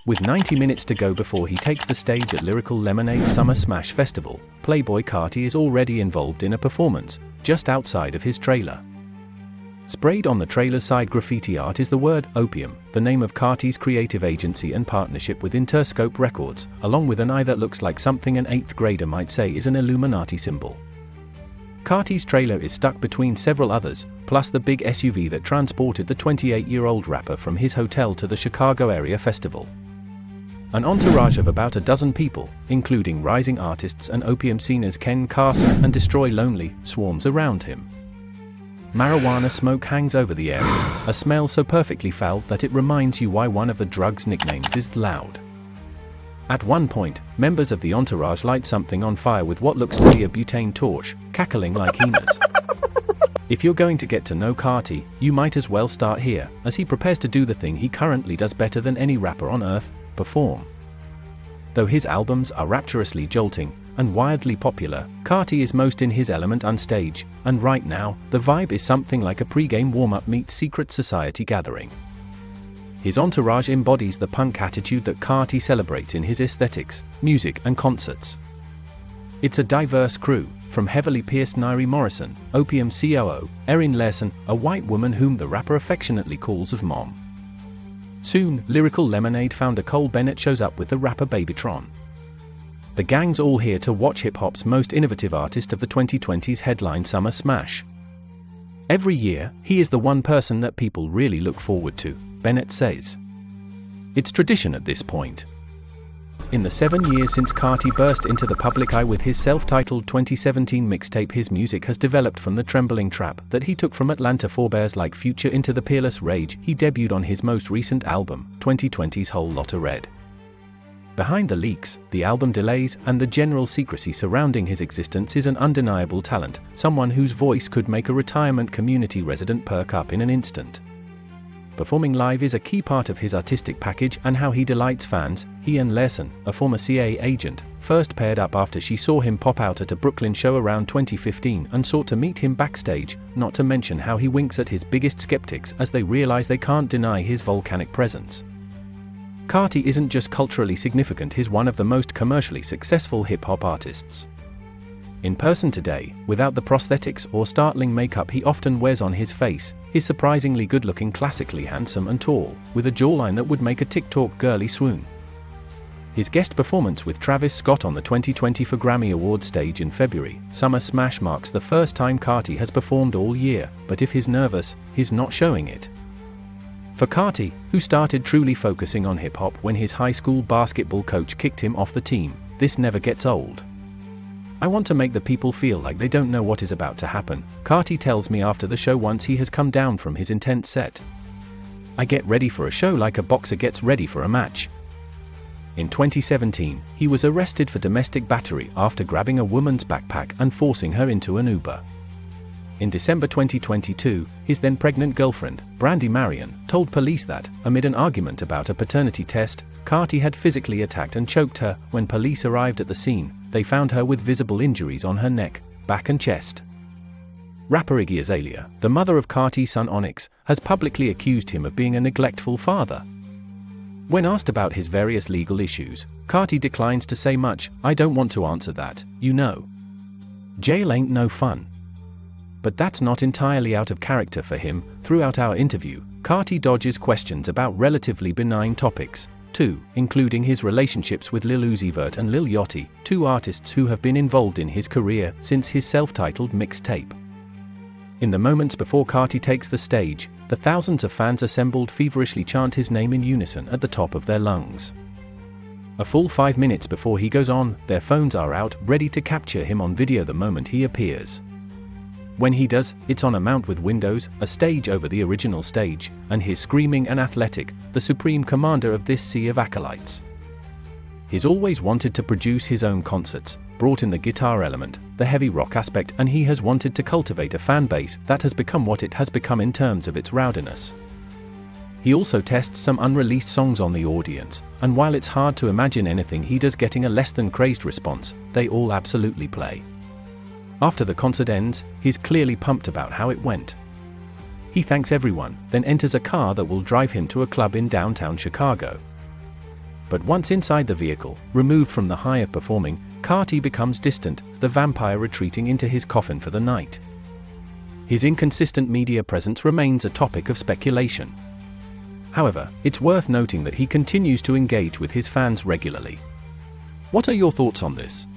With 90 minutes to go before he takes the stage at Lyrical Lemonade Summer Smash Festival, Playboi Carti is already involved in a performance, just outside of his trailer. Sprayed on the trailer's side graffiti art is the word Opium, the name of Carti's creative agency and partnership with Interscope Records, along with an eye that looks like something an 8th grader might say is an Illuminati symbol. Carti's trailer is stuck between several others, plus the big SUV that transported the 28-year-old rapper from his hotel to the Chicago area festival. An entourage of about a dozen people, including rising artists and Opium sceners Ken Carson and Destroy Lonely, swarms around him. Marijuana smoke hangs over the area, a smell so perfectly foul that it reminds you why one of the drug's nicknames is Loud. At one point, members of the entourage light something on fire with what looks to be a butane torch, cackling like hyenas. If you're going to get to know Carti, you might as well start here, as he prepares to do the thing he currently does better than any rapper on earth: perform. Though his albums are rapturously jolting and wildly popular, Carti is most in his element on stage, and right now, the vibe is something like a pre-game warm-up meets secret society gathering. His entourage embodies the punk attitude that Carti celebrates in his aesthetics, music and concerts. It's a diverse crew, from heavily pierced Nairi Morrison, Opium COO, Erin Larson, a white woman whom the rapper affectionately calls of Mom. Soon, Lyrical Lemonade founder Cole Bennett shows up with the rapper Babytron. The gang's all here to watch hip-hop's most innovative artist of the 2020s headline Summer Smash. Every year, he is the one person that people really look forward to, Bennett says. It's tradition at this point. In the 7 years since Carti burst into the public eye with his self-titled 2017 mixtape, his music has developed from the trembling trap that he took from Atlanta forebears like Future into the peerless rage he debuted on his most recent album, 2020's Whole Lotta Red. Behind the leaks, the album delays, and the general secrecy surrounding his existence is an undeniable talent, someone whose voice could make a retirement community resident perk up in an instant. Performing live is a key part of his artistic package and how he delights fans. He and Larson, a former CIA agent, first paired up after she saw him pop out at a Brooklyn show around 2015 and sought to meet him backstage, not to mention how he winks at his biggest skeptics as they realize they can't deny his volcanic presence. Carti isn't just culturally significant, he's one of the most commercially successful hip-hop artists. In person today, without the prosthetics or startling makeup he often wears on his face, he's surprisingly good-looking, classically handsome and tall, with a jawline that would make a TikTok girly swoon. His guest performance with Travis Scott on the 2020 Grammy Awards stage in February, Summer Smash, marks the first time Carti has performed all year, but if he's nervous, he's not showing it. For Carti, who started truly focusing on hip-hop when his high school basketball coach kicked him off the team, this never gets old. I want to make the people feel like they don't know what is about to happen, Carti tells me after the show once he has come down from his intense set. I get ready for a show like a boxer gets ready for a match. In 2017, he was arrested for domestic battery after grabbing a woman's backpack and forcing her into an Uber. In December 2022, his then pregnant girlfriend, Brandy Marion, told police that, amid an argument about a paternity test, Carti had physically attacked and choked her. When police arrived at the scene, they found her with visible injuries on her neck, back and chest. Rapper Iggy Azalea, the mother of Carti's son Onyx, has publicly accused him of being a neglectful father. When asked about his various legal issues, Carti declines to say much. "I don't want to answer that, you know. Jail ain't no fun." But that's not entirely out of character for him. Throughout our interview, Carti dodges questions about relatively benign topics, too, including his relationships with Lil Uzi Vert and Lil Yachty, two artists who have been involved in his career since his self-titled mixtape. In the moments before Carti takes the stage, the thousands of fans assembled feverishly chant his name in unison at the top of their lungs. A full 5 minutes before he goes on, their phones are out, ready to capture him on video the moment he appears. When he does, it's on a mount with windows, a stage over the original stage, and he's screaming and athletic, the supreme commander of this sea of acolytes. He's always wanted to produce his own concerts, brought in the guitar element, the heavy rock aspect, and he has wanted to cultivate a fan base that has become what it has become in terms of its rowdiness. He also tests some unreleased songs on the audience, and while it's hard to imagine anything he does getting a less than crazed response, they all absolutely play. After the concert ends, he's clearly pumped about how it went. He thanks everyone, then enters a car that will drive him to a club in downtown Chicago. But once inside the vehicle, removed from the high of performing, Carti becomes distant, the vampire retreating into his coffin for the night. His inconsistent media presence remains a topic of speculation. However, it's worth noting that he continues to engage with his fans regularly. What are your thoughts on this?